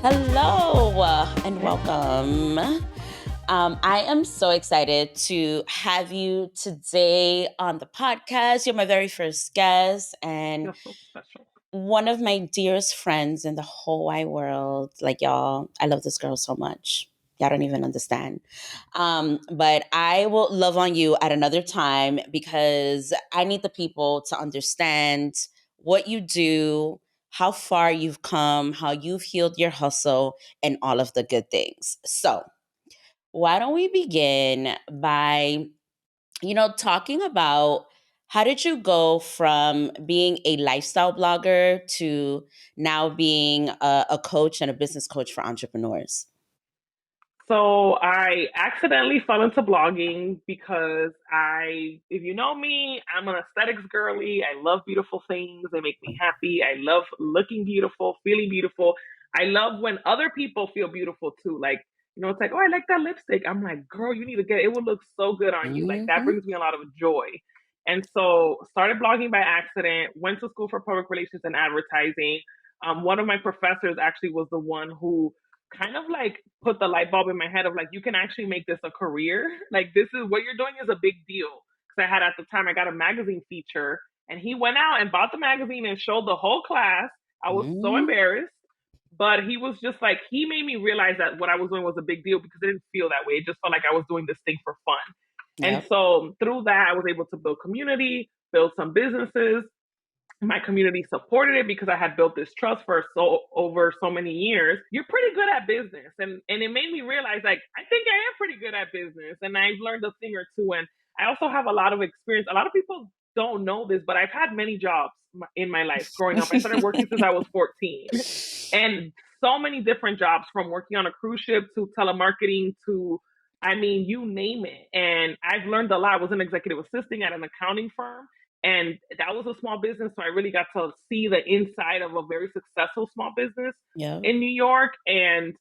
Hello and welcome. I am so excited to have you today on the podcast. You're my very first guest and You're so special. one of my dearest friends in the whole wide world. Like, y'all, I love this girl so much. Y'all don't even understand. But I will love on you at another time because I need the people to understand what you do, how far you've come, how you've healed your hustle, and all of the good things. So, why don't we begin by, talking about how did you go from being a lifestyle blogger to now being a coach and a business coach for entrepreneurs? So I accidentally fell into blogging because if you know me, I'm an aesthetics girly. I love beautiful things. They make me happy. I love looking beautiful, feeling beautiful. I love when other people feel beautiful too. Like, it's like, oh, I like that lipstick. I'm like, girl, you need to get it. It would look so good on you. Like that Hmm. brings me a lot of joy. And so started blogging by accident, went to school for public relations and advertising. One of my professors actually was the one who kind of like put the light bulb in my head of like, you can actually make this a career. Like, this is what you're doing is a big deal. Because I had at the time, I got a magazine feature and he went out and bought the magazine and showed the whole class. I was so Hmm. embarrassed. But he was just like, he made me realize that what I was doing was a big deal because it didn't feel that way. It just felt like I was doing this thing for fun. And Yep. so through that, I was able to build community, build some businesses. My community supported it because I had built this trust for over so many years. You're pretty good at business. And it made me realize like I think I am pretty good at business and I've learned a thing or two. And I also have a lot of experience. A lot of people don't know this, but I've had many jobs in my life growing up. I started working since I was 14 and so many different jobs from working on a cruise ship to telemarketing to I mean, you name it. And I've learned a lot. I was an executive assistant at an accounting firm and that was a small business. So I really got to see the inside of a very successful small business Yep. in New York. And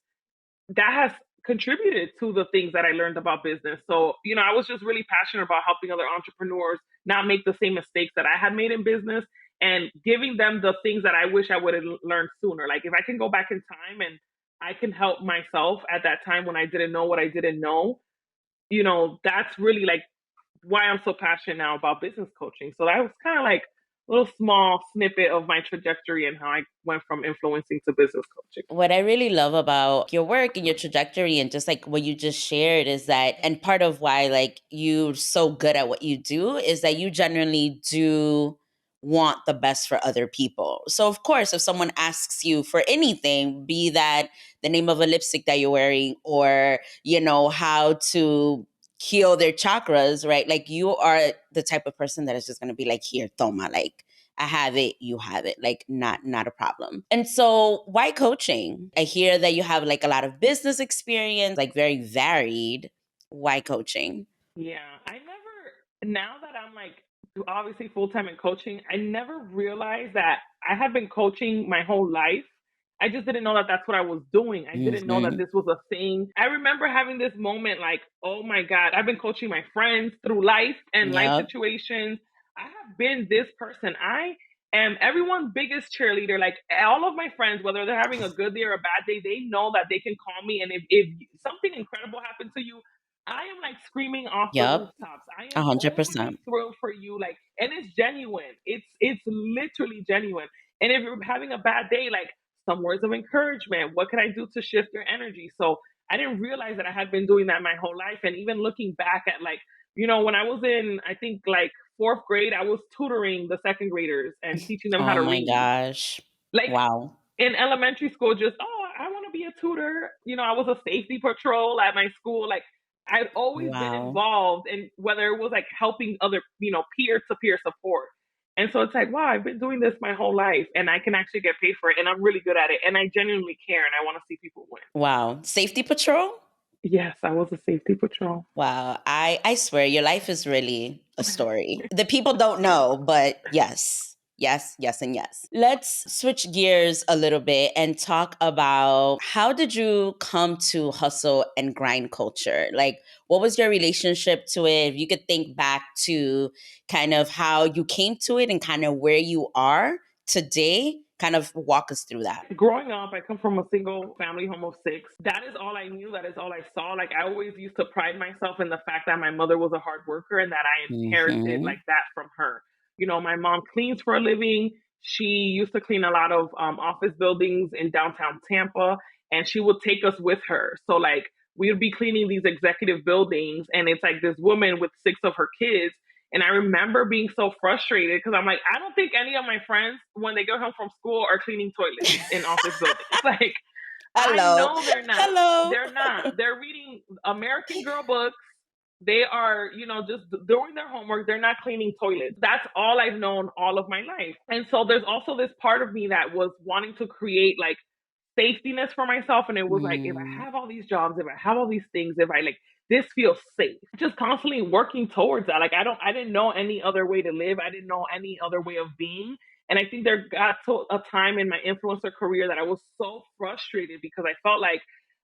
that has contributed to the things that I learned about business. So, I was just really passionate about helping other entrepreneurs not make the same mistakes that I had made in business and giving them the things that I wish I would have learned sooner. Like if I can go back in time and I can help myself at that time when I didn't know what I didn't know, that's really like why I'm so passionate now about business coaching. So that was kind of like a little small snippet of my trajectory and how I went from influencing to business coaching. What I really love about your work and your trajectory and just like what you just shared is that, and part of why like you're so good at what you do is that you genuinely do want the best for other people. So of course, if someone asks you for anything, be that the name of a lipstick that you're wearing or, how to heal their chakras, right? Like you are the type of person that is just going to be like, here, toma, like I have it, you have it, like not a problem. And so why coaching? I hear that you have like a lot of business experience, like very varied. Why coaching? Yeah, now that I'm like obviously full time in coaching, I never realized that I had been coaching my whole life. I just didn't know that that's what I was doing. I didn't know that Hmm. this was a thing. I remember having this moment like, oh my God, I've been coaching my friends through life and life Yep. situations. I have been this person. I am everyone's biggest cheerleader. Like all of my friends, whether they're having a good day or a bad day, they know that they can call me. And if something incredible happened to you, I am like screaming off the Yep. rooftops. I A am hundred overly percent. thrilled for you. Like, and it's genuine. It's literally genuine. And if you're having a bad day, like some words of encouragement. What can I do to shift your energy? So I didn't realize that I had been doing that my whole life. And even looking back at like, when I was in, I think like fourth grade, I was tutoring the second graders and teaching them how Oh to my read. gosh. Like Wow. in elementary school, just I want to be a tutor. I was a safety patrol at my school. Like I'd always been Wow. involved in whether it was like helping other, peer to peer support. And so it's like, wow, I've been doing this my whole life and I can actually get paid for it and I'm really good at it and I genuinely care and I want to see people win. Wow. Safety patrol? Yes, I was a safety patrol. Wow. I swear your life is really a story. The people don't know, but yes. Yes, yes, and yes. Let's switch gears a little bit and talk about how did you come to hustle and grind culture? Like what was your relationship to it? If you could think back to kind of how you came to it and kind of where you are today? Kind of walk us through that. Growing up, I come from a single family home of six. That is all I knew. That is all I saw. Like, I always used to pride myself in the fact that my mother was a hard worker and that I inherited Mm-hmm. like that from her. You know, my mom cleans for a living. She used to clean a lot of office buildings in downtown Tampa, and she would take us with her. So, like, we would be cleaning these executive buildings, and it's like this woman with six of her kids, and I remember being so frustrated because I'm like, I don't think any of my friends, when they go home from school, are cleaning toilets in office buildings. Like, I Hello. know they're not. Hello. They're not. They're reading American Girl books. They are, just doing their homework. They're not cleaning toilets. That's all I've known all of my life. And so there's also this part of me that was wanting to create like safetyness for myself. And it was like, if I Mm, have all these jobs, if I have all these things, if I like, this feels safe. Just constantly working towards that. Like, I didn't know any other way to live. I didn't know any other way of being. And I think there got to a time in my influencer career that I was so frustrated because I felt like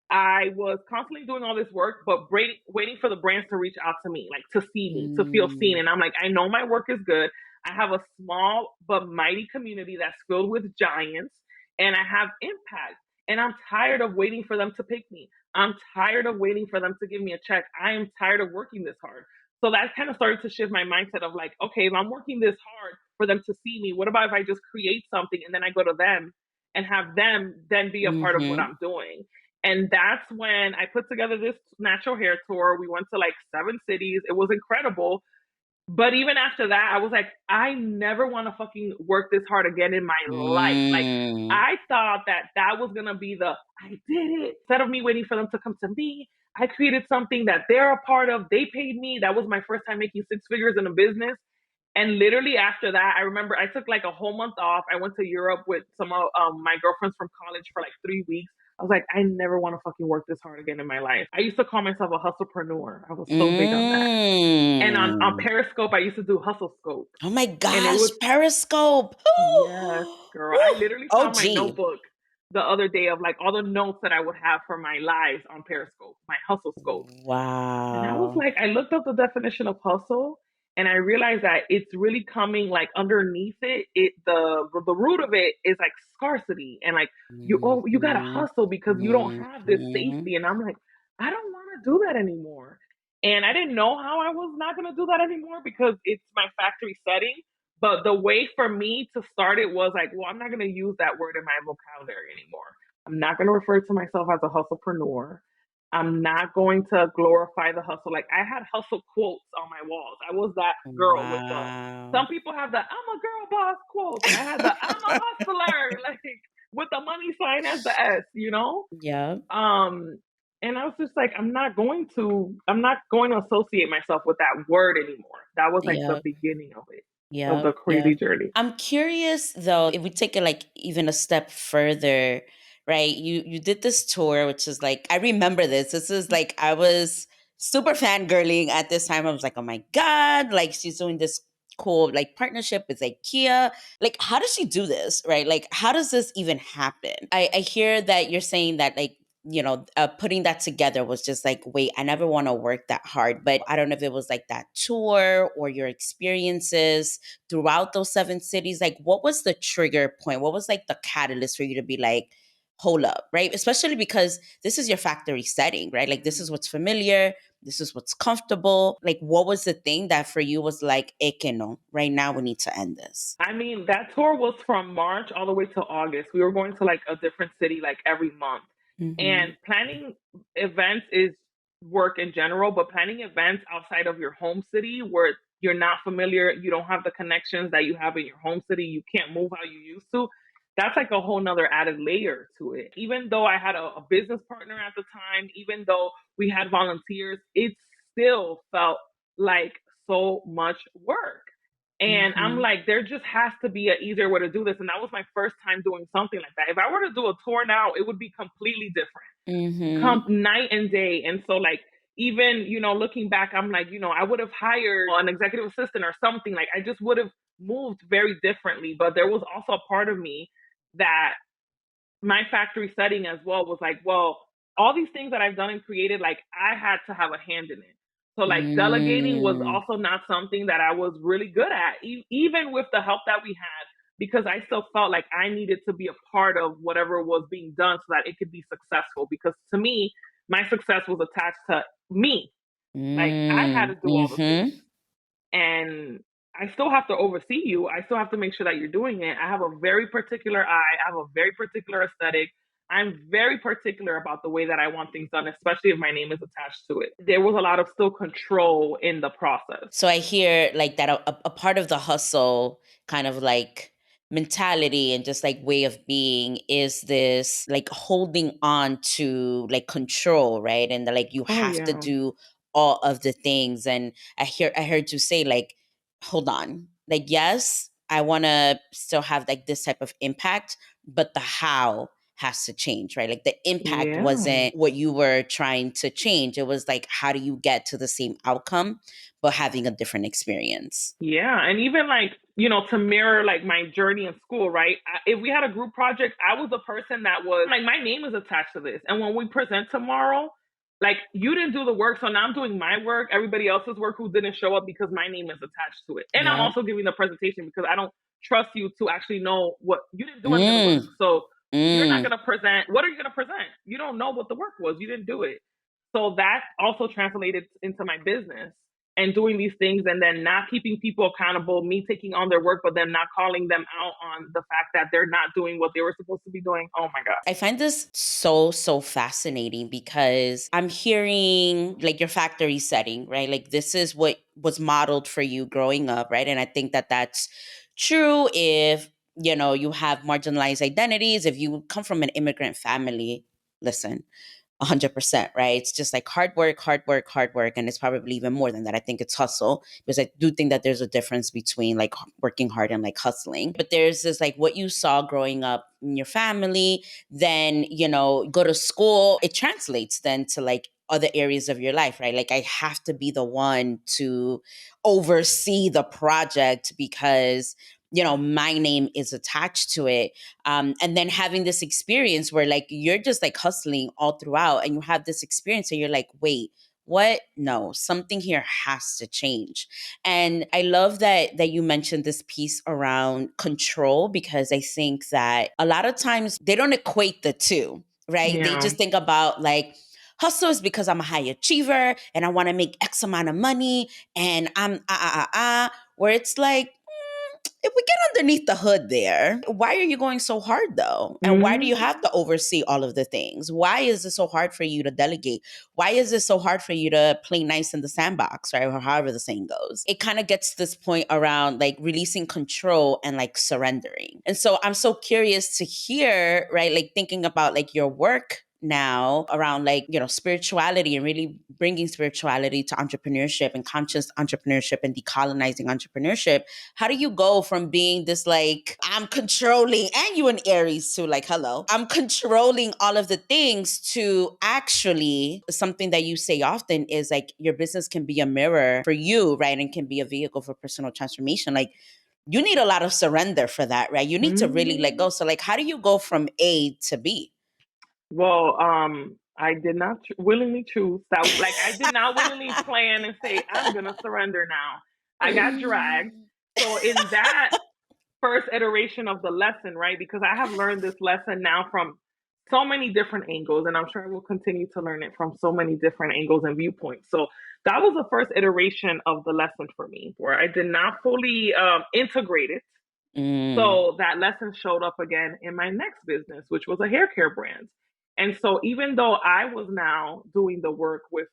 I was constantly doing all this work, but waiting for the brands to reach out to me, like to see me, to feel seen. mm, And I'm like, I know my work is good. I have a small but mighty community that's filled with giants, and I have impact. And I'm tired of waiting for them to pick me. I'm tired of waiting for them to give me a check. I am tired of working this hard. So that kind of started to shift my mindset of like, okay, if I'm working this hard for them to see me, what about if I just create something and then I go to them and have them then be a part of what mhm, I'm doing? And that's when I put together this natural hair tour. We went to like 7 cities. It was incredible. But even after that, I was like, I never want to fucking work this hard again in my life. Like, mm, I thought that that was going to be I did it. Instead of me waiting for them to come to me, I created something that they're a part of. They paid me. That was my first time making six figures in a business. And literally after that, I remember I took like a whole month off. I went to Europe with some of my girlfriends from college for like 3 weeks. I was like, I never want to fucking work this hard again in my life. I used to call myself a hustlepreneur. I was so big on that. And on mm. Periscope, I used to do Hustle Scope. Oh my And it gosh, was, Periscope. yes, girl. I Woo. literally found my OG. notebook the other day of like all the notes that I would have for my lives on Periscope, my Hustle Scope. And I was Wow. like, I looked up the definition of hustle and I realized that it's really coming like underneath it. The root of it is like scarcity and like you gotta Mhm, hustle because you don't have this mhm, safety. And I'm like, I don't want to do that anymore. And I didn't know how I was not gonna do that anymore because it's my factory setting. But the way for me to start it was like, well, I'm not gonna use that word in my vocabulary anymore. I'm not gonna refer to myself as a hustlepreneur. I'm not going to glorify the hustle. Like, I had hustle quotes on my walls. I was that girl with some wow. people have the I'm a girl boss quotes. I had the I'm a hustler, like with the money sign as the S. Yeah, Um, and I was just like, I'm not going to associate myself with that word anymore. That was like the yeah. beginning of it, of Yeah, the yeah. crazy journey. I'm curious though, if we take it like even a step further, right? You did this tour, which is like I remember this. This is like I was super fangirling at this time. I was like, oh my God, like she's doing this cool like partnership with IKEA. Like, how does she do this? Right? Like, how does this even happen? I hear that you're saying that like putting that together was just like, wait, I never want to work that hard. But I don't know if it was like that tour or your experiences throughout those 7 cities. Like, what was the trigger point? What was like the catalyst for you to be like, hold up, right? Especially because this is your factory setting, right? Like, this is what's familiar, this is what's comfortable. Like, what was the thing that for you was like, que no, right now we need to end this? I mean, that tour was from March all the way to August. We were going to like a different city like every month. Mm-hmm. And planning events is work in general, but planning events outside of your home city where you're not familiar, you don't have the connections that you have in your home city, you can't move how you used to. That's like a whole nother added layer to it. Even though I had a business partner at the time, even though we had volunteers, it still felt like so much work. And I'm Mm-hmm. like, there just has to be an easier way to do this. And that was my first time doing something like that. If I were to do a tour now, it would be completely different, Mm-hmm. come night and day. And so, like, even, looking back, I'm like, I would have hired an executive assistant or something. Like, I just would have moved very differently. But there was also a part of me that my factory setting as well was like, well, all these things that I've done and created, like I had to have a hand in it. So like delegating was Mm. also not something that I was really good at, even with the help that we had. because I still felt like I needed to be a part of whatever was being done so that it could be successful. Because to me, my success was attached to me. Like I had to do all the things. Mm-hmm. And I still have to oversee you. I still have to make sure that you're doing it. I have a very particular eye. I have a very particular aesthetic. I'm very particular about the way that I want things done, especially if my name is attached to it. There was a lot of still control in the process. So I hear like that a part of the hustle kind of like mentality and just like way of being is this like holding on to like control, right? And the, like you Oh have to yeah. do all of the things. And I heard you say like, hold on, like yes, I want to still have like this type of impact, but the how has to change, right? Like the impact Yeah. wasn't what you were trying to change. It was like, how do you get to the same outcome, but having a different experience? Yeah, and even like, to mirror like my journey in school, right? If we had a group project, I was the person that was like, my name is attached to this. And when we present tomorrow, like you didn't do the work, so now I'm doing my work, everybody else's work who didn't show up because my name is attached to it. And I'm Yeah. also giving the presentation because I don't trust you to actually know what you didn't do any of the work. Mm, So you're not mm. going to present. What are you going to present? You don't know what the work was. You didn't do it. So that also translated into my business and doing these things and then not keeping people accountable, me taking on their work, but then not calling them out on the fact that they're not doing what they were supposed to be doing. Oh my God. I find this so fascinating because I'm hearing like your factory setting, right? Like this is what was modeled for you growing up, right? And I think that that's true if, you have marginalized identities, if you come from an immigrant family. Listen, 100%, right? It's just like hard work, hard work, hard work. And it's probably even more than that. I think it's hustle because I do think that there's a difference between like working hard and like hustling. But there's this like what you saw growing up in your family, then, go to school, it translates then to like other areas of your life, right? Like I have to be the one to oversee the project because my name is attached to it, and then having this experience where like you're just like hustling all throughout and you have this experience and you're like, wait, what? No, something here has to change. And I love that you mentioned this piece around control because I think that a lot of times they don't equate the two, right? They Yeah. just think about like hustle is because I'm a high achiever and I want to make X amount of money and I'm where it's like, if we get underneath the hood there, why are you going so hard though? And why do you Mm-hmm. have to oversee all of the things? Why is it so hard for you to delegate? Why is it so hard for you to play nice in the sandbox, right? Or however the saying goes. It kind of gets to this point around like releasing control and like surrendering. And so I'm so curious to hear, right? Like thinking about like your work now around like spirituality and really bringing spirituality to entrepreneurship and conscious entrepreneurship and decolonizing entrepreneurship. How do you go from being this like I'm controlling, and you in Aries too, like hello, I'm controlling all of the things, to actually something that you say often is like your business can be a mirror for you, right? And can be a vehicle for personal transformation. Like you need a lot of surrender for that, right? You need to really let Mm-hmm. go. So like how do you go from A to B? Well, I did not willingly choose that. Like, I did not willingly plan and say, I'm going to surrender now. I got dragged. So, in that first iteration of the lesson, right? Because I have learned this lesson now from so many different angles, and I'm sure I will continue to learn it from so many different angles and viewpoints. So that was the first iteration of the lesson for me, where I did not fully integrate it. Mm. So that lesson showed up again in my next business, which was a hair care brand. And so even though I was now doing the work with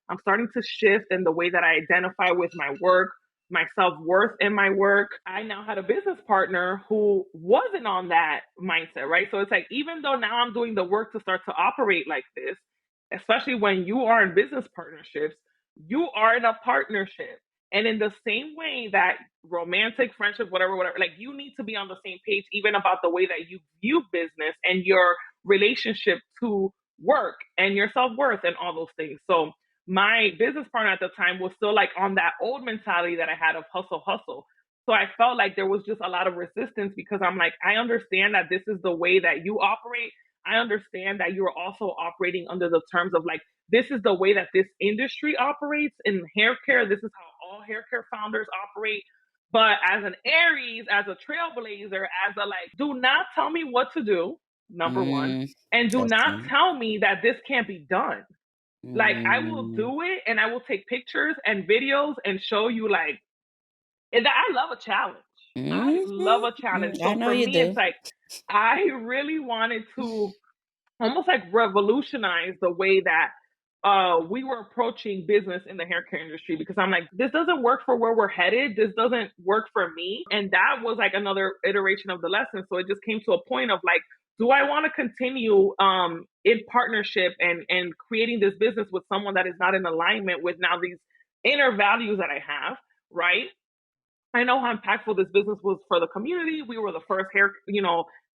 I'm starting to shift in the way that I identify with my work, my self worth in my work. I now had a business partner who wasn't on that mindset, right? So it's like, even though now I'm doing the work to start to operate like this, especially when you are in business partnerships, you are in a partnership. And in the same way that romantic friendship, whatever, like you need to be on the same page, even about the way that you view business and your relationship to work and your self worth and all those things. So my business partner at the time was still like on that old mentality that I had of hustle, hustle. So I felt like there was just a lot of resistance because I'm like, I understand that this is the way that you operate. I understand that you're also operating under the terms of like, this is the way that this industry operates in hair care. This is how all hair care founders operate. But as an Aries, as a trailblazer, as a like, do not tell me what to do, number one, Mm, and do not listen. tell me that this can't be done. Like, I will Mm, do it and I will take pictures and videos and show you, like, and I love a challenge. I love mhm, a challenge. I So know for you me, it's do. like, I really wanted to almost like revolutionize the way that we were approaching business in the hair care industry, because I'm like, this doesn't work for where we're headed. This doesn't work for me. And that was like another iteration of the lesson. So it just came to a point of like, do I want to continue in partnership and creating this business with someone that is not in alignment with now these inner values that I have, right? I know how impactful this business was for the community. We were the first hair,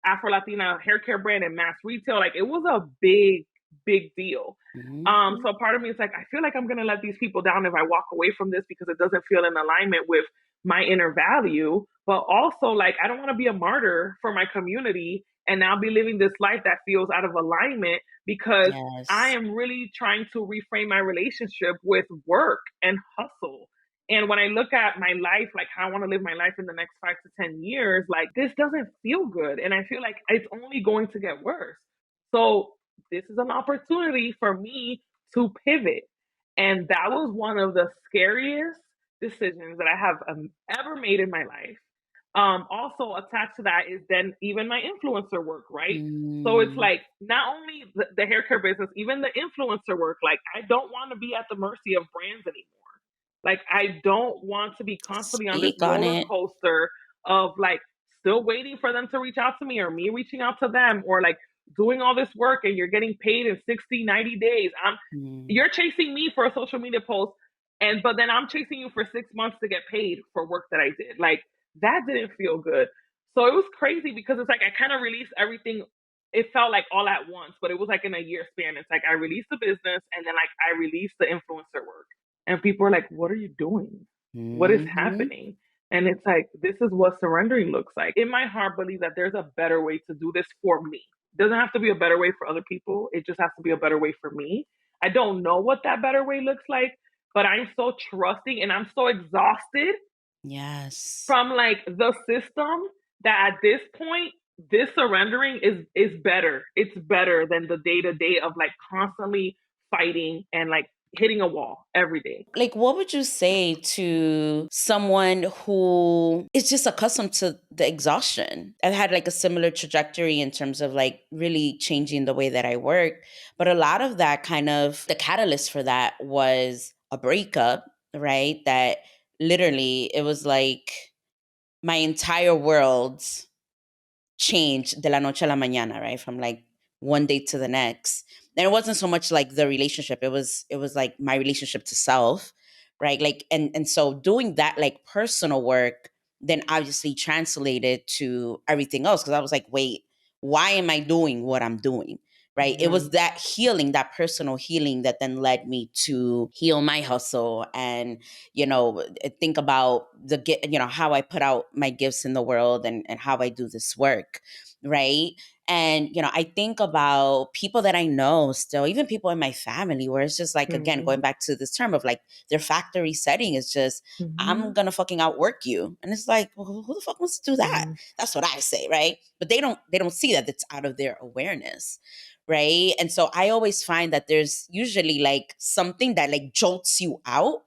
Afro Latina hair care brand in mass retail. Like, it was a big, big deal. Mhm. So part of me is like, I feel like I'm gonna let these people down if I walk away from this because it doesn't feel in alignment with my inner value. But also, like, I don't want to be a martyr for my community and now be living this life that feels out of alignment, because I Yes. am really trying to reframe my relationship with work and hustle. And when I look at my life, like how I want to live my life in the next 5 to 10 years, like, this doesn't feel good. And I feel like it's only going to get worse. So this is an opportunity for me to pivot. And that was one of the scariest decisions that I have ever made in my life. Also attached to that is then even my influencer work, right? So it's Mm, like not only the hair care business, even the influencer work, like, I don't want to be at the mercy of brands anymore. Like, I don't want to be constantly on this speak on roller it. coaster of like still waiting for them to reach out to me or me reaching out to them, or like doing all this work and you're getting paid in 60, 90 days. Mm, You're chasing me for a social media post, and but then I'm chasing you for 6 months to get paid for work that I did. Like, that didn't feel good. So it was crazy because it's like I kind of released everything. It felt like all at once, but it was like in a year span. It's like I released the business and then like I released the influencer work. And people are like, what are you doing? What is mhm. happening? And it's like, this is what surrendering looks like. In my heart, believe that there's a better way to do this for me. It doesn't have to be a better way for other people. It just has to be a better way for me. I don't know what that better way looks like, but I'm so trusting and I'm so exhausted Yes. from like the system that at this point, this surrendering is better. It's better than the day to day of like constantly fighting and like hitting a wall every day. Like, what would you say to someone who is just accustomed to the exhaustion? I've had like a similar trajectory in terms of like really changing the way that I work. But a lot of that kind of the catalyst for that was a breakup, right? That literally it was like my entire world change de la noche a la mañana, right? From like one day to the next. And it wasn't so much like the relationship. It was like my relationship to self, right? Like and so doing that like personal work then obviously translated to everything else because I was like, wait, why am I doing what I'm doing? Right. It Yeah. was that healing, that personal healing that then led me to heal my hustle and think about how I put out my gifts in the world and how I do this work, right? And I think about people that I know still, even people in my family, where it's just like, again, Mm-hmm. going back to this term of like their factory setting is just, I'm Mm-hmm. gonna fucking outwork you. And it's like, well, who the fuck wants to do that? Mm-hmm. That's what I say, right? But they don't see that it's out of their awareness. Right. And so I always find that there's usually like something that like jolts you out,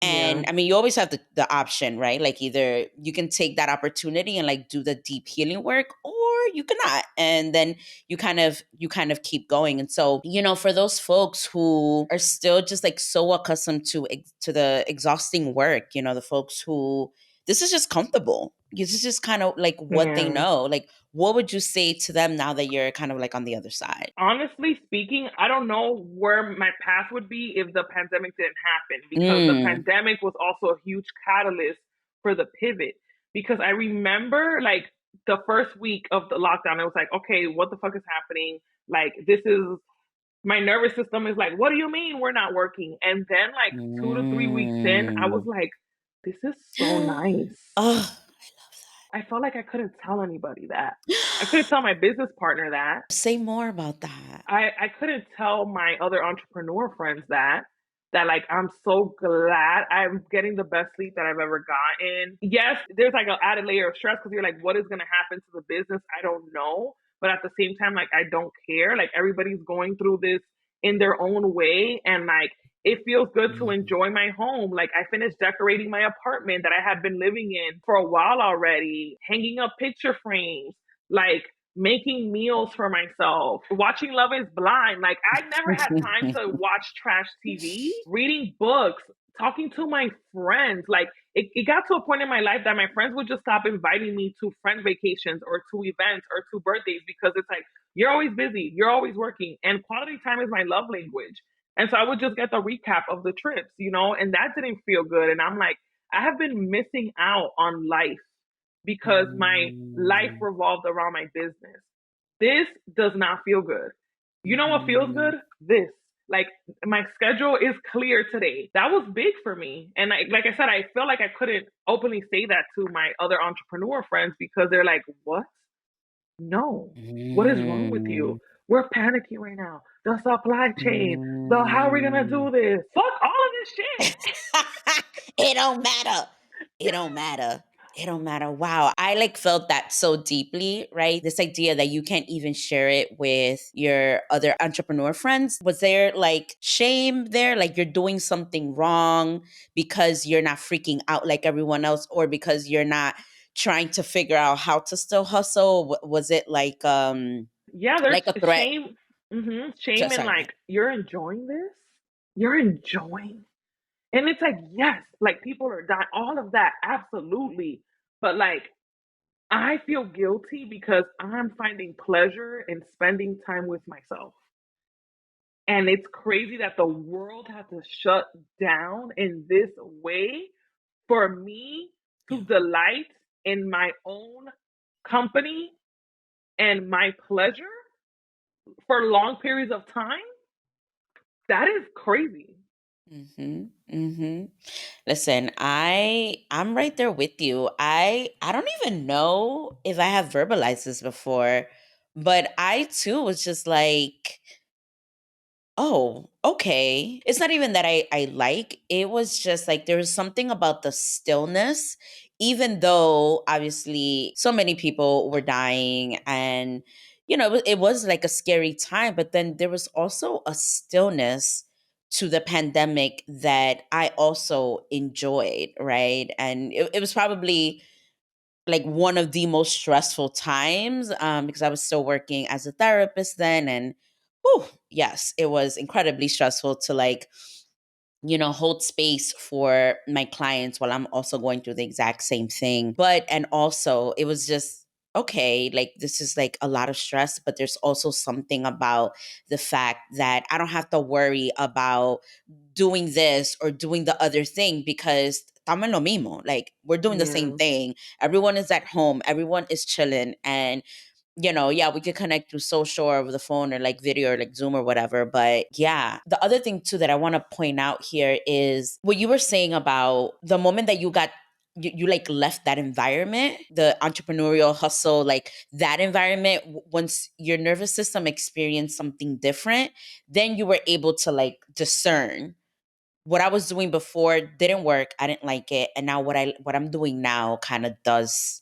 Yeah. and I mean, you always have the option, right? Like either you can take that opportunity and like do the deep healing work, or you cannot. And then you kind of keep going. And so, for those folks who are still just like so accustomed to the exhausting work, the folks who this is just comfortable. This is just kind of like what they Yeah. know. Like, what would you say to them now that you're kind of like on the other side? Honestly speaking, I don't know where my path would be if the pandemic didn't happen, because the Mm, pandemic was also a huge catalyst for the pivot. Because I remember like the first week of the lockdown, it was like, okay, what the fuck is happening? Like, this is my nervous system is like, what do you mean we're not working? And then like 2 to 3 weeks in, I was mm. like, this is so nice. Oh, I felt like I couldn't tell anybody that. I couldn't tell my business partner that. say more about that. I couldn't tell my other entrepreneur friends that. that like I'm so glad I'm getting the best sleep that I've ever gotten. Yes, there's like an added layer of stress because you're like, what is going to happen to the business? I don't know. But at the same time, like, I don't care. Like, everybody's going through this in their own way. And like, it feels good to Mhm. enjoy my home. Like, I finished decorating my apartment that I had been living in for a while already, hanging up picture frames, like making meals for myself, watching Love is Blind. Like, I never had time to watch trash TV, reading books, talking to my friends. Like, it got to a point in my life that my friends would just stop inviting me to friend vacations or to events or to birthdays because it's like, you're always busy, you're always working, and quality time is my love language. And so I would just get the recap of the trips, and that didn't feel good. And I'm like, I have been missing out on life because my life Mm. revolved around my business. This does not feel good. You know what feels Mhm. good? This. Like, my schedule is clear today. That was big for me. And like I said, I feel like I couldn't openly say that to my other entrepreneur friends because they're like, what? No. What is wrong with you? Mm. We're panicking right now. The supply chain. The how are we gonna Mm. do this? Fuck all of this shit. It don't matter. It don't matter. It don't matter. Wow. I like felt that so deeply, right? This idea that you can't even share it with your other entrepreneur friends. Was there like shame there? Like you're doing something wrong because you're not freaking out like everyone else, or because you're not trying to figure out how to still hustle? Was it Yeah, there's like a threat? shame. Shame and Sorry, go like, ahead. you're enjoying this? You're enjoying. And it's like, yes, like people are dying, all of that, absolutely. But like, I feel guilty because I'm finding pleasure in spending time with myself. And it's crazy that the world had to shut down in this way for me to Yeah. delight in my own company and my pleasure for long periods of time. That is crazy. Mm-hmm. Mm-hmm. Listen, I'm right there with you. I don't even know if I have verbalized this before, but I too was just like, oh, okay. It's not even that I like. It was just like there was something about the stillness, even though obviously so many people were dying, and it was like a scary time, but then there was also a stillness to the pandemic that I also enjoyed, right? And it was probably like one of the most stressful times, because I was still working as a therapist then. And whew, yes, it was incredibly stressful to like, hold space for my clients while I'm also going through the exact same thing. But, and also, it was just, okay, like this is like a lot of stress, but there's also something about the fact that I don't have to worry about doing this or doing the other thing because estamos en lo mismo. Like we're doing the same Yeah. thing. Everyone is at home. Everyone is chilling. And yeah, we could connect through social or over the phone or like video or like Zoom or whatever. But yeah, the other thing too that I want to point out here is what you were saying about the moment that you like left that environment, the entrepreneurial hustle, like that environment. Once your nervous system experienced something different, then you were able to like discern what I was doing before didn't work. I didn't like it, and now what I'm doing now kind of does,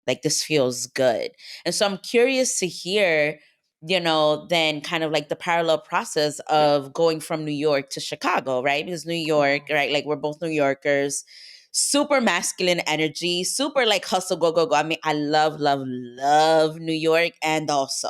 like, this feels good. And so I'm curious to hear, then kind of like the parallel process of going from New York to Chicago, right? Because New York, Oh, right? Like we're both New Yorkers, super masculine energy, super like hustle, go, go, go. I mean, I love, love, love New York, and also,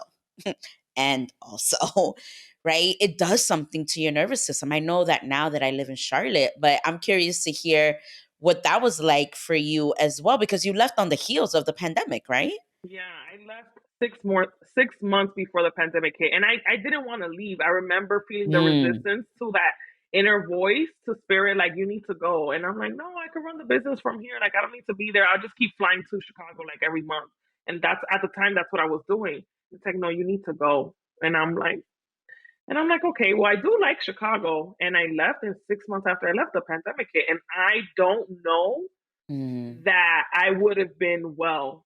right? It does something to your nervous system. I know that now that I live in Charlotte, but I'm curious to hear what that was like for you as well, because you left on the heels of the pandemic, right? yeah, I left 6 months before the pandemic hit, and I didn't want to leave. I remember feeling the Mm. resistance to that inner voice, to spirit, like, you need to go. And I'm like, no, I can run the business from here. Like, I don't need to be there. I'll just keep flying to Chicago like every month. And that's at the time, that's what I was doing. It's like, no, you need to go. And I'm like, okay, well, I do like Chicago. And I left, and 6 months after I left, the pandemic hit. And I don't know Mm. that I would have been well,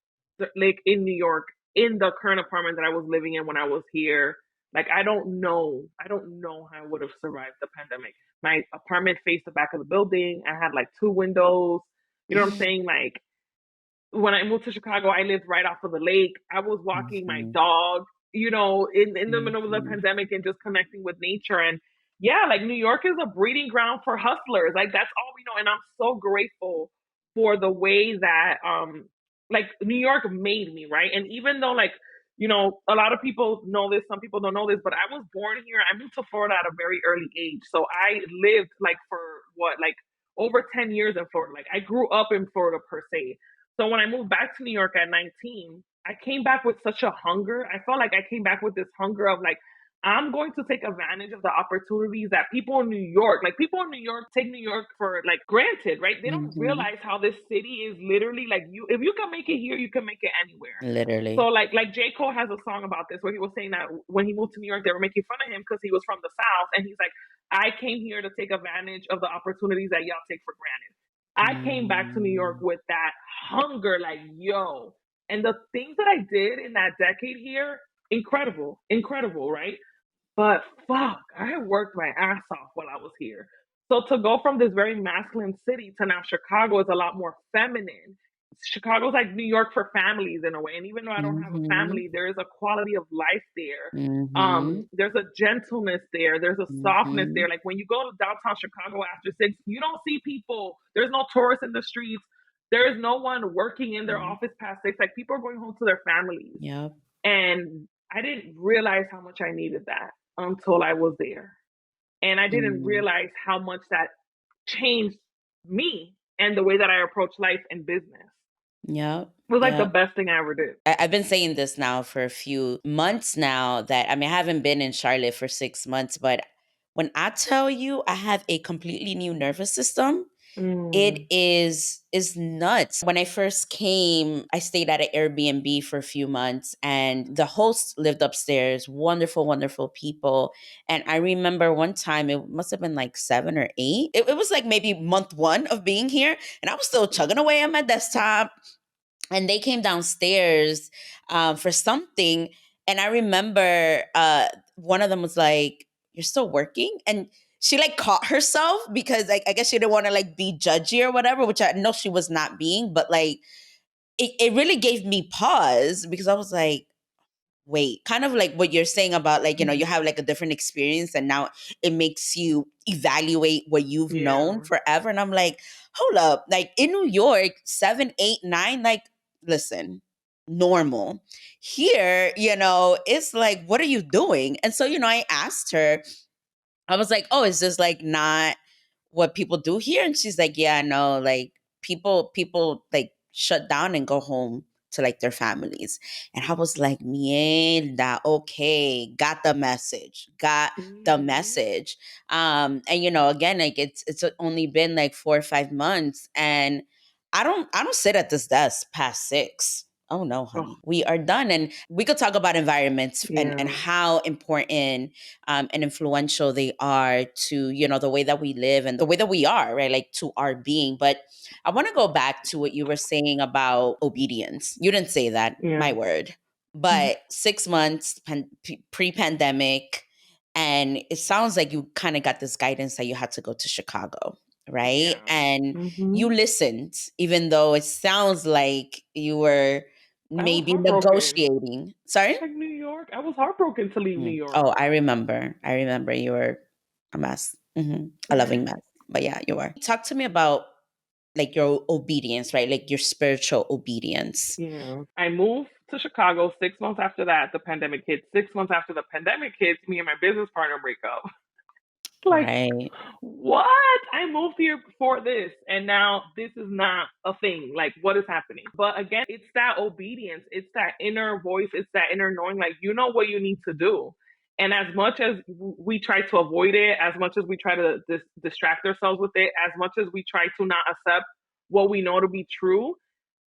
like in New York, in the current apartment that I was living in when I was here. Like, I don't know how I would have survived the pandemic. My apartment faced the back of the building. I had like two windows. You know what I'm saying? Like when I moved to Chicago, I lived right off of the lake. I was walking my Mhm, dog, in the middle of the mhm, pandemic and just connecting with nature. And yeah, like New York is a breeding ground for hustlers. Like that's all we know. And I'm so grateful for the way that like New York made me, right? And even though like, a lot of people know this, some people don't know this, but I was born here. I moved to Florida at a very early age. So I lived like for what, like over 10 years in Florida. Like I grew up in Florida per se. So when I moved back to New York at 19, I came back with such a hunger. I felt like I came back with this hunger of like, I'm going to take advantage of the opportunities that people in New York, like people in New York take New York for like granted, right? They don't mhm. realize how this city is literally like if you can make it here, you can make it anywhere. So Literally. like J. Cole has a song about this where he was saying that when he moved to New York, they were making fun of him because he was from the South. And he's like, I came here to take advantage of the opportunities that y'all take for granted. I came back to New York Mm, with that hunger, like, yo. And the things that I did in that decade here, incredible, incredible, right? But fuck, I worked my ass off while I was here. So to go from this very masculine city to now Chicago is a lot more feminine. Chicago's like New York for families in a way. And even though I don't have a mhm, family, there is a quality of life there. mhm, There's a gentleness there. There's a softness there. mhm, Like when you go to downtown Chicago after 6, you don't see people. There's no tourists in the streets. There is no one working in their mhm. office past 6. Like people are going home to their families. Yep. And I didn't realize how much I needed that until I was there. And I didn't Mm, realize how much that changed me and the way that I approach life and business. yep. It was like the Yep. best thing I ever did. I've been saying this now for a few months now that I mean, I haven't been in Charlotte for 6 months, but when I tell you I have a completely new nervous system, it Mm, is nuts. When I first came, I stayed at an Airbnb for a few months and the host lived upstairs, wonderful, wonderful people. And I remember one time, it must have been like 7 or 8. It was like maybe month one of being here. And I was still chugging away on my desktop, and they came downstairs for something. And I remember one of them was like, "You're still working?" And she like caught herself because like I guess she didn't want to like be judgy or whatever, which I know she was not being, but like it really gave me pause because I was like, wait, kind of like what you're saying about like, you mhm. have like a different experience and now it makes you evaluate what you've known Yeah. forever. And I'm like, hold up, like in New York, 7, 8, 9, like, listen, normal. Here, it's like, what are you doing? And so, I asked her, I was like, "Oh, is this like not what people do here?" And she's like, "Yeah, no, like people like shut down and go home to like their families." And I was like, "Mierda, okay, got the message. Got the Mhm. message." And again, like it's only been like 4 or 5 months, and I don't sit at this desk past 6. Oh no, Oh, honey. We are done. And we could talk about environments and yeah. how important and influential they are to the way that we live and the way that we are, right, like to our being. But I want to go back to what you were saying about obedience. You didn't say that, my Yeah. word, Mhm. but 6 months pre-pandemic, and it sounds like you kind of got this guidance that you had to go to Chicago, right? Yeah. And you Mhm. listened, even though it sounds like you were I was maybe heartbroken. negotiating. Sorry. Like New York, I was heartbroken to leave New Mm. York. Oh, I remember. I remember you were a mess. A loving mess. But yeah, you were. Talk to me about like your obedience, right? Like your spiritual obedience. Yeah. I moved to Chicago 6 months after that. The pandemic hit. 6 months after the pandemic hits, me and my business partner break up. Like, Right. what? I moved here before this, and now this is not a thing. Like, what is happening? But again, it's that obedience. It's that inner voice. It's that inner knowing, like, you know what you need to do. And as much as we try to avoid it, as much as we try to distract ourselves with it, as much as we try to not accept what we know to be true,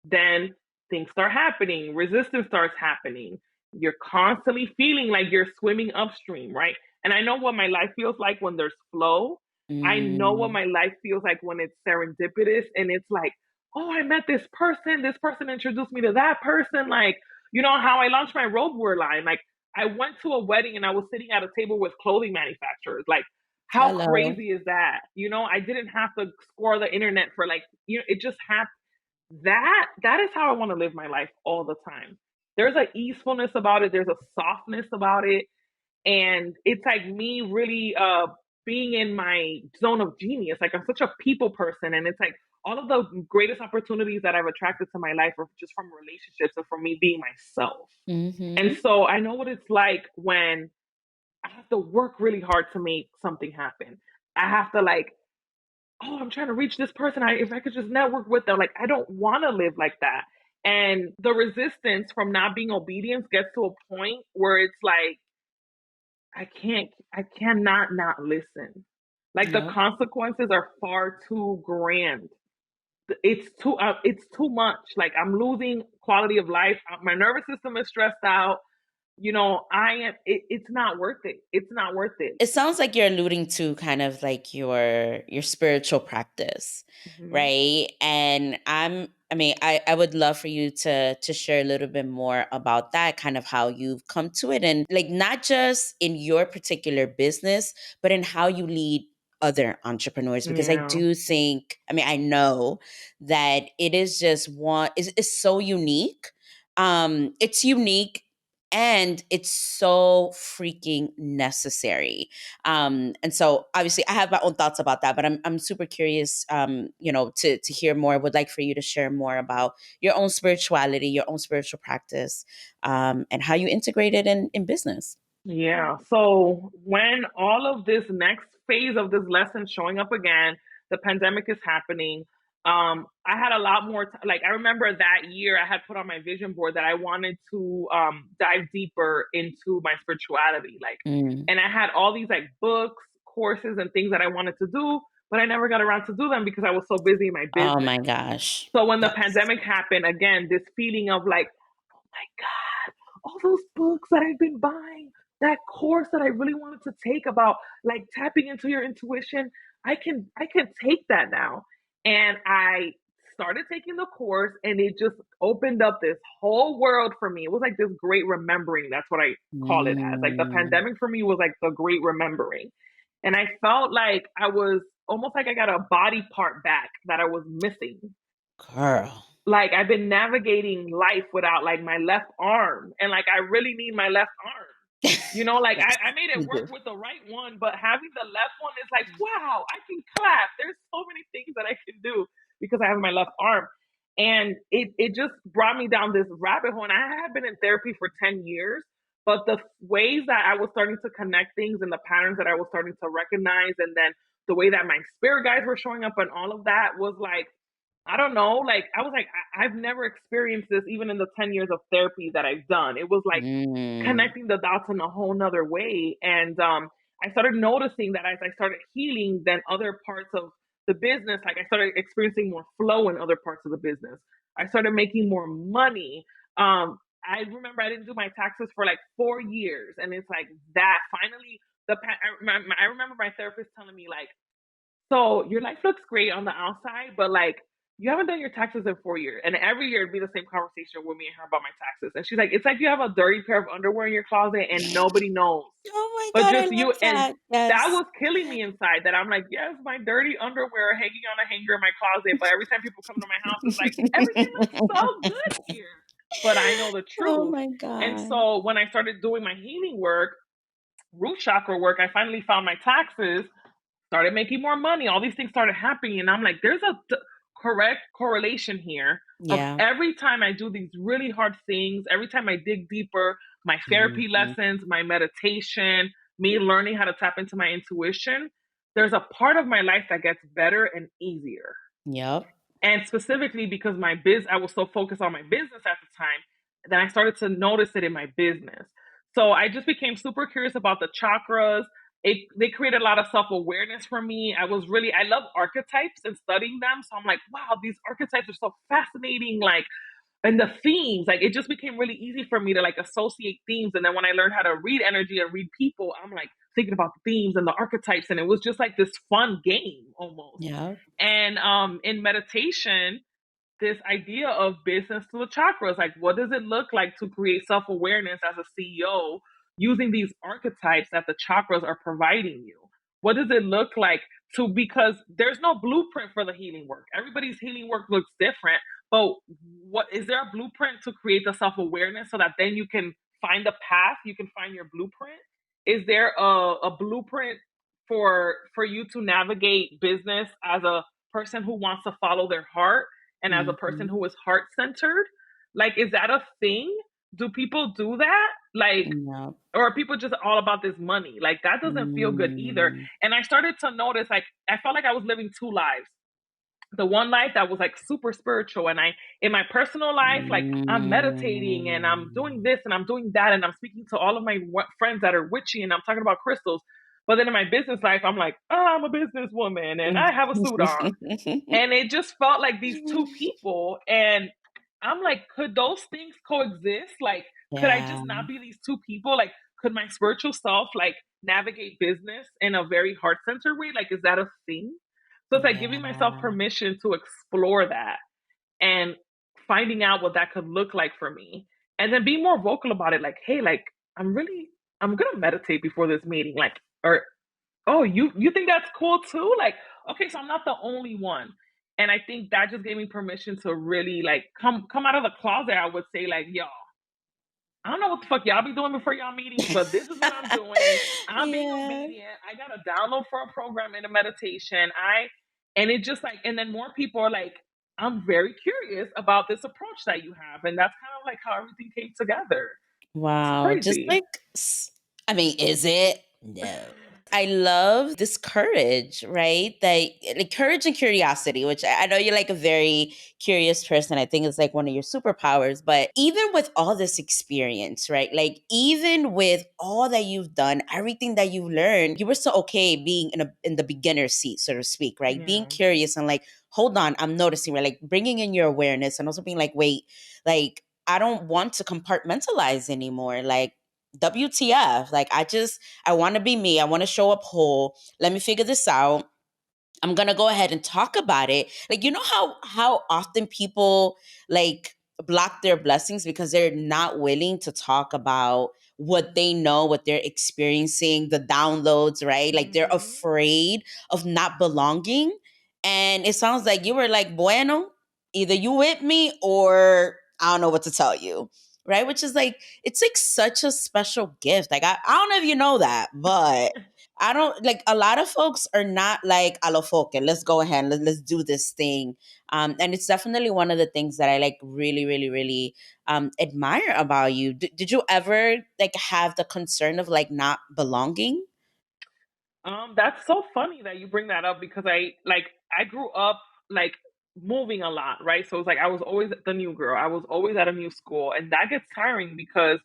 then things start happening, resistance starts happening. You're constantly feeling like you're swimming upstream, right? And I know what my life feels like when there's flow. I know what Mm, my life feels like when it's serendipitous and it's like, oh, I met this person. This person introduced me to that person. Like, you know how I launched my robe wear line? Like, I went to a wedding and I was sitting at a table with clothing manufacturers. Like, How Hello. crazy is that? I didn't have to score the internet for like, it just happened. That is how I want to live my life all the time. There's a easefulness about it, there's a softness about it, and it's like me really being in my zone of genius. Like I'm such a people person, and it's like all of the greatest opportunities that I've attracted to my life are just from relationships and from me being myself. And Mhm. so I know what it's like when I have to work really hard to make something happen. I have to like, oh, I'm trying to reach this person. If I could just network with them, like I don't want to live like that. And the resistance from not being obedient gets to a point where it's like I cannot not listen. Like the Yep. consequences are far too grand. It's too much. Like I'm losing quality of life. My nervous system is stressed out. I am. It's not worth it. It's not worth it. It sounds like you're alluding to kind of like your spiritual practice, Hmm. right? And I mean, I would love for you to share a little bit more about that, kind of how you've come to it, and like not just in your particular business, but in how you lead other entrepreneurs, because I Yeah. do think, I mean, I know that it is just one is so unique. It's unique and it's so freaking necessary. And so obviously I have my own thoughts about that, but I'm super curious, to hear more. Would like for you to share more about your own spirituality, your own spiritual practice, and how you integrate it in business. Yeah. So when all of this next phase of this lesson showing up again, the pandemic is happening. I had a lot more like I remember that year I had put on my vision board that I wanted to dive deeper into my spirituality. Like, Mm. and I had all these like books, courses, and things that I wanted to do, but I never got around to do them because I was so busy in my Oh business. my gosh. So when the Yes. pandemic happened, again, this feeling of like, my God, all those books that I've been buying, that course that I really wanted to take about like tapping into your intuition, I can take that now. And I started taking the course and it just opened up this whole world for me. It was like this great remembering. That's what I call it as. Like the Mm. pandemic for me was like the great remembering. And I felt like I was almost like I got a body part back that I was missing. Girl. Like I've been navigating life without like my left arm, and like I really need my left arm. Like Yes, I made it you work do. with the right one, but having the left one is like, wow, I can clap. There's so many things that I can do because I have my left arm. And it just brought me down this rabbit hole. And I had been in therapy for 10 years, but the ways that I was starting to connect things and the patterns that I was starting to recognize, and then the way that my spirit guides were showing up and all of that was like, I don't know. Like I was like, I've never experienced this even in the 10 years of therapy that I've done. It was like Mm. connecting the dots in a whole nother way. And I started noticing that as I started healing, then other parts of the business, like I started experiencing more flow in other parts of the business. I started making more money. I remember I didn't do my taxes for like 4 years. And it's like that finally, I remember my therapist telling me, like, so your life looks great on the outside, but like you haven't done your taxes in 4 years. And every year it'd be the same conversation with me and her about my taxes. And she's like, it's like you have a dirty pair of underwear in your closet and nobody knows. Oh my But god, I just love you. And that. that Yes. was killing me inside that I'm like, yes, my dirty underwear hanging on a hanger in my closet. But every time people come to my house, it's like, everything looks so good here. But I know the Oh truth. my And god. so when I started doing my healing work, root chakra work, I finally found my taxes, started making more money. All these things started happening. And I'm like, there's a correct correlation here of Yeah. every time I do these really hard things, every time I dig deeper, my therapy Mhm. lessons, my meditation, me learning how to tap into my intuition, there's a part of my life that gets better and easier. Yep. And specifically because I was so focused on my business at the time, then I started to notice it in my business. So I just became super curious about the chakras. They created a lot of self awareness for me. I love archetypes and studying them. So I'm like, wow, these archetypes are so fascinating. Like, and the themes, like it just became really easy for me to like associate themes. And then when I learned how to read energy and read people, I'm like thinking about the themes and the archetypes. And it was just like this fun game almost. Yep. And in meditation, this idea of business to the chakras, like what does it look like to create self-awareness as a CEO using these archetypes that the chakras are providing you? What does it look like to, because there's no blueprint for the healing work. Everybody's healing work looks different, but what is there a blueprint to create the self-awareness so that then you can find a path, you can find your blueprint? Is there a blueprint for you to navigate business as a person who wants to follow their heart and as a person Mhm. who is heart-centered? Like, is that a thing? Do people do that? Like, Yep. or are people just all about this money? Like, that doesn't feel good either. Mm. And I started to notice, like, I felt like I was living two lives. The one life that was like super spiritual, and I, in my personal life, like, I'm meditating and I'm doing Mm. this and I'm doing that and I'm speaking to all of my friends that are witchy and I'm talking about crystals. But then in my business life, I'm like, oh, I'm a businesswoman and I have a suit on. And it just felt like these two people. And I'm like, could those things coexist? Like, could I Yeah. just not be these two people? Like, could my spiritual self like navigate business in a very heart centered way? Like, is that a thing? So it's like giving myself Yeah. permission to explore that and finding out what that could look like for me. And then being more vocal about it. Like, hey, like, I'm gonna meditate before this meeting. Like, or, oh, you think that's cool too? Like, okay, so I'm not the only one. And I think that just gave me permission to really like come out of the closet. I would say, like, yo, I don't know what the fuck y'all be doing before y'all meetings, but this is what I'm doing. I'm being Yeah. obedient. I got a download for a program in a meditation. And it just like, and then more people are like, I'm very curious about this approach that you have. And that's kind of like how everything came together. It's Wow, just crazy. like I mean, is it? No. I love this courage, right? That like courage and curiosity, which I know you're like a very curious person. I think it's like one of your superpowers. But even with all this experience, right? Like even with all that you've done, everything that you've learned, you were so okay being in the beginner seat, so to speak, right? Being Yeah. curious and like, hold on, I'm noticing, right? Like bringing in your awareness and also being like, wait, like I don't want to compartmentalize anymore. Like WTF? Like I want to be me. I want to show up whole. Let me figure this out. I'm gonna go ahead and talk about it. Like, you know how often people like block their blessings because they're not willing to talk about what they know, what they're experiencing, the downloads, right? Like they're Hmm. afraid of not belonging. And it sounds like you were like, bueno, either you with me or I don't know what to tell you. Right? Which is like, it's like such a special gift. Like I don't know if you know that, but I don't like a lot of folks are not like a lo foque. Let's go ahead. Let's do this thing. And it's definitely one of the things that I like really, really, really admire about you. Did you ever like have the concern of like not belonging? That's so funny that you bring that up because I grew up like moving a lot, right? So it's like I was always the new girl. I was always at a new school, and that gets tiring because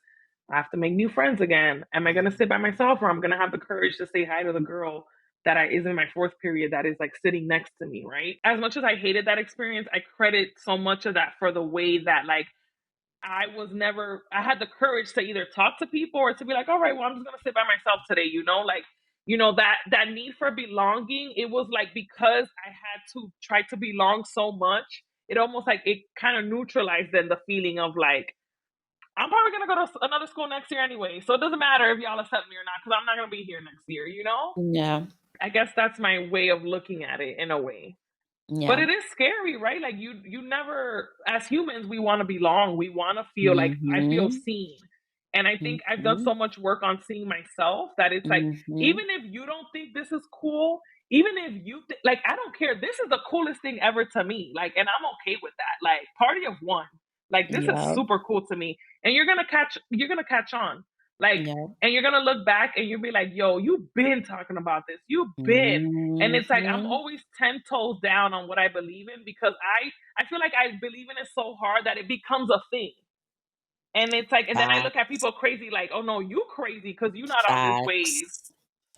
I have to make new friends again. Am I gonna sit by myself, or I'm gonna have the courage to say hi to the girl that I is in my fourth period that is like sitting next to me, right? As much as I hated that experience, I credit so much of that for the way that like I had the courage to either talk to people or to be like, all right, well, I'm just going to sit by myself today, like, that need for belonging. It was like, because I had to try to belong so much, it almost like it kind of neutralized then the feeling of like, I'm probably going to go to another school next year anyway. So it doesn't matter if y'all accept me or not, because I'm not going to be here next year. Yeah. I guess that's my way of looking at it in a way. But Yeah. it is scary, right? Like you never, as humans, we want to belong. We want to feel like I feel Mm-hmm. seen. And I think I've done Mm-hmm. so much work on seeing myself that it's like, Mm-hmm. even if you don't think this is cool, even if like, I don't care. This is the coolest thing ever to me. Like, and I'm okay with that. Like, party of one. Like, this is Yeah. super cool to me. And you're gonna catch on. Like, Yeah. and you're gonna look back and you'll be like, yo, you've been talking about this. You've been. And it's like I'm Mm-hmm. always 10 toes down on what I believe in because I feel like I believe in it so hard that it becomes a thing. And it's like, and then I look at Facts. people crazy, like, oh no, you crazy because you're not on this wave. Facts.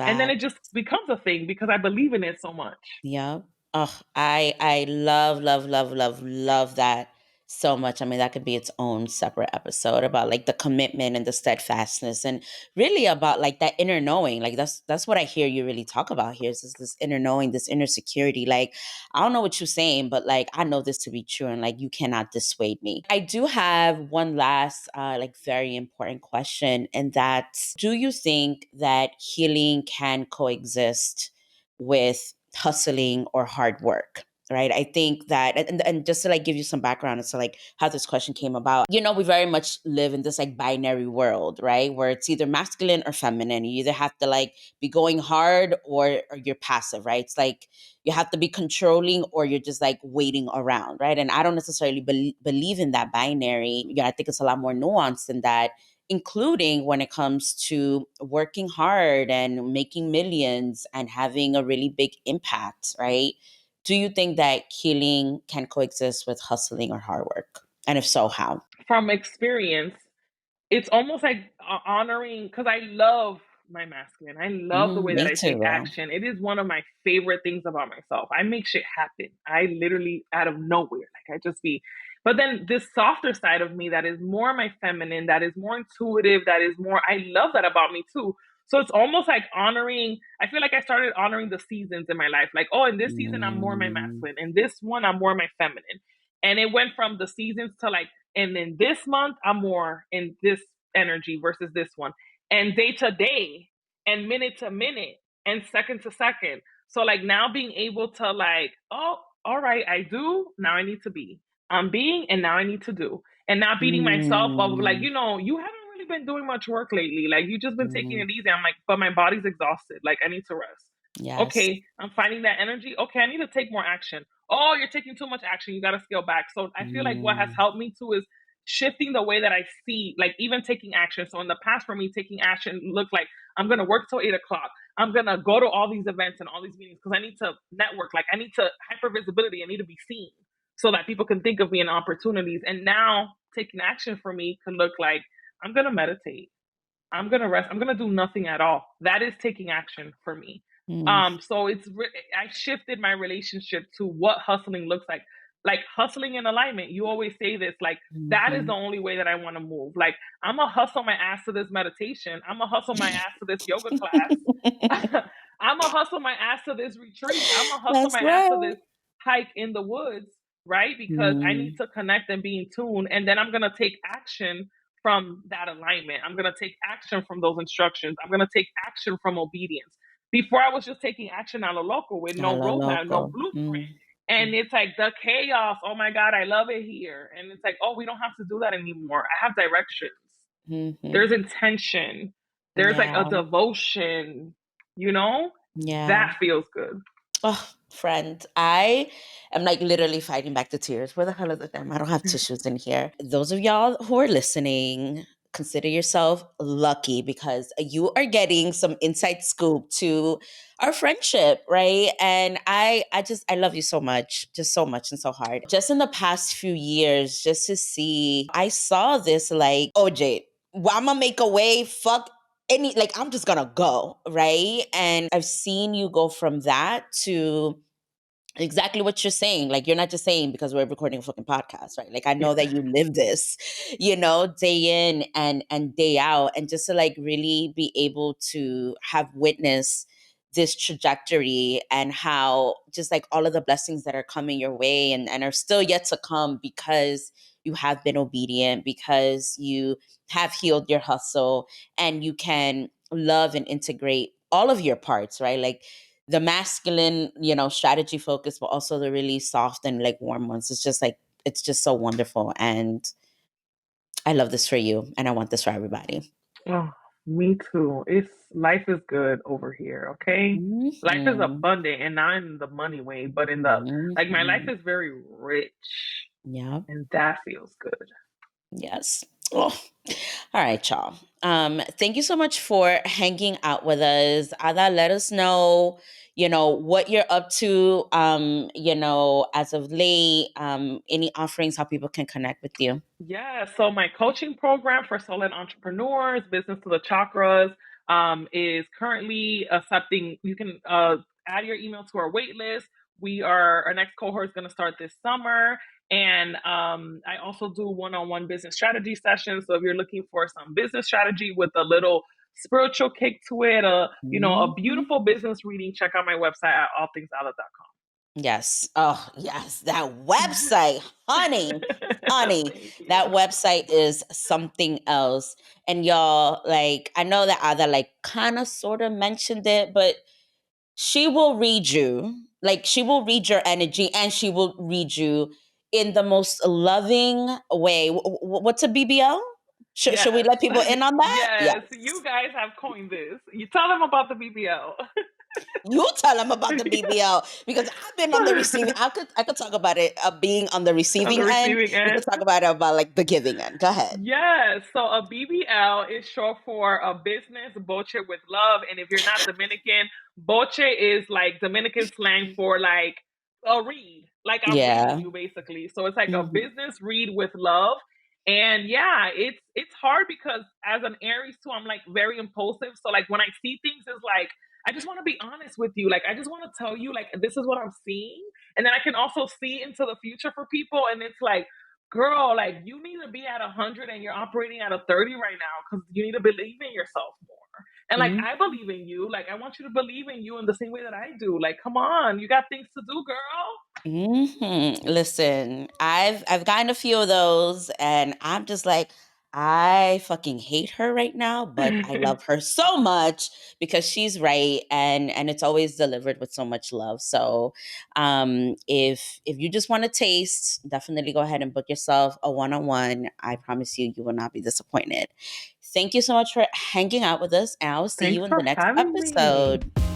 And then it Facts. just becomes a thing because I believe in it so much. Yep. Oh, I love, love, love, love, love that so much. I mean, that could be its own separate episode about like the commitment and the steadfastness, and really about like that inner knowing. Like that's what I hear you really talk about here is this inner knowing, this inner security. Like, I don't know what you're saying, but like I know this to be true, and like you cannot dissuade me. I do have one last like very important question, and that's, do you think that healing can coexist with hustling or hard work? Right. I think that, and just to like give you some background as to like how this question came about, we very much live in this like binary world, right? Where it's either masculine or feminine. You either have to like be going hard, or you're passive, right? It's like you have to be controlling, or you're just like waiting around, right? And I don't necessarily believe in that binary. I think it's a lot more nuanced than that, including when it comes to working hard and making millions and having a really big impact, right? Do you think that healing can coexist with hustling or hard work? And if so, how? From experience, it's almost like honoring, because I love my masculine. I love the way that Me I take too, girl. action. It is one of my favorite things about myself. I make shit happen. I literally out of nowhere, like I just be. But then this softer side of me that is more my feminine, that is more intuitive, that is more. I love that about me too. So it's almost like honoring. I feel like I started honoring the seasons in my life. Like, oh, in this season I'm more my Mm, masculine, in this one I'm more my feminine, and it went from the seasons to like, and then this month I'm more in this energy versus this one, and day to day, and minute to minute, and second to second. So like now being able to like, oh, all right, I do, now I need to be, I'm being, and now I need to do, and not beating myself up of like, mm, you haven't really been doing much work lately, like you just been taking mm. it easy. I'm like, but my body's exhausted, like I need to rest. Yes. Okay, I'm finding that energy. Okay, I need to take more action. Oh, you're taking too much action. You got to scale back. So I feel like what has Mm, helped me too is shifting the way that I see, like even taking action. So in the past, for me, taking action looked like I'm going to work till 8 o'clock. I'm going to go to all these events and all these meetings because I need to network. Like I need to hyper visibility. I need to be seen so that people can think of me in opportunities. And now taking action for me can look like I'm going to meditate. I'm gonna rest. I'm gonna do nothing at all. That is taking action for me. mm, So I shifted my relationship to what hustling looks like hustling in alignment. You always say this, like that is the mhm. only way that I want to move. Like I'm gonna hustle my ass to this meditation. I'm gonna hustle my ass to this yoga class. I'm gonna hustle my ass to this retreat. I'm gonna hustle That's my ass to right. this hike in the woods, right? Because I need Mm, to connect and be in tune, and then I'm gonna take action from that alignment. I'm going to take action from those instructions. I'm going to take action from obedience. Before I was just taking action a lo local with a no lo roadmap, loco. no blueprint. Mm, And it's like the chaos. Oh my God, I love it here. And it's like, oh, we don't have to do that anymore. I have directions. mhm. There's intention. There's like a Yeah. devotion, you know? Yeah. That feels good. Oh, friend, I am like literally fighting back the tears. Where the hell are them? I don't have tissues in here. Those of y'all who are listening, consider yourself lucky because you are getting some inside scoop to our friendship, right? And I love you so much, just so much and so hard. Just in the past few years, just to see, I saw this like, oh, Jade, well, I'm gonna make a way. Fuck like I'm just gonna go, right? And I've seen you go from that to exactly what you're saying. Like you're not just saying because we're recording a fucking podcast, right? Like I know that you live this, day in and day out. And just to like really be able to have witnessed this trajectory and how just like all of the blessings that are coming your way and are still yet to come because you have been obedient, because you have healed your hustle, and you can love and integrate all of your parts, right? Like the masculine, strategy focus, but also the really soft and like warm ones. It's just like, it's just so wonderful. And I love this for you. And I want this for everybody. Oh, me too. It's life is good over here, okay? Life is Hmm. abundant and not in the money way, but in the like my life Hmm. is very rich Yeah. and that feels good. Yes. Oh. All right, y'all. Thank you so much for hanging out with us. Ada, let us know, what you're up to, as of late, any offerings, how people can connect with you. Yeah, so my coaching program for solid entrepreneurs, business to the chakras, is currently accepting. You can add your email to our wait list. Our next cohort is going to start this summer, And I also do one-on-one business strategy sessions. So if you're looking for some business strategy with a little spiritual kick to it, a Mhm. beautiful business reading, check out my website at allthingsala.com. Yes. Oh, yes. That website, honey, honey, Thank that you. website is something else. And y'all, like, I know that Ada, like, kind of sort of mentioned it, but she will read you. Like, she will read your energy and she will read you in the most loving way. What's a BBL? Should we Yes. let people in on that? Yes. You Yes. guys have coined this. You tell them about the BBL. You tell them about the BBL because I've been on the receiving. I could talk about it being on the On the receiving end. receiving We end. could talk about like the giving end. Go ahead. Yes. So a BBL is short for a business boche with love. And if you're not Dominican, boche is like Dominican slang for like a read. Like I'm reading Yeah. you basically. So it's like a Mhm. business read with love. And yeah, it's hard because as an Aries too, I'm like very impulsive. So like when I see things, it's like I just want to be honest with you. Like I just want to tell you like this is what I'm seeing. And then I can also see into the future for people. And it's like, girl, like you need to be at 100 and you're operating at a 30 right now because you need to believe in yourself more. And like Mhm. I believe in you. Like I want you to believe in you in the same way that I do. Like, come on, you got things to do, girl. Listen, I've gotten a few of those, and I'm just like, I fucking hate her right now, but I love her so much because she's right, and it's always delivered with so much love. So, if you just want to taste, definitely go ahead and book yourself a one on one. I promise you, you will not be disappointed. Thank you so much for hanging out with us, and I'll see Thanks you in the for next having me. episode.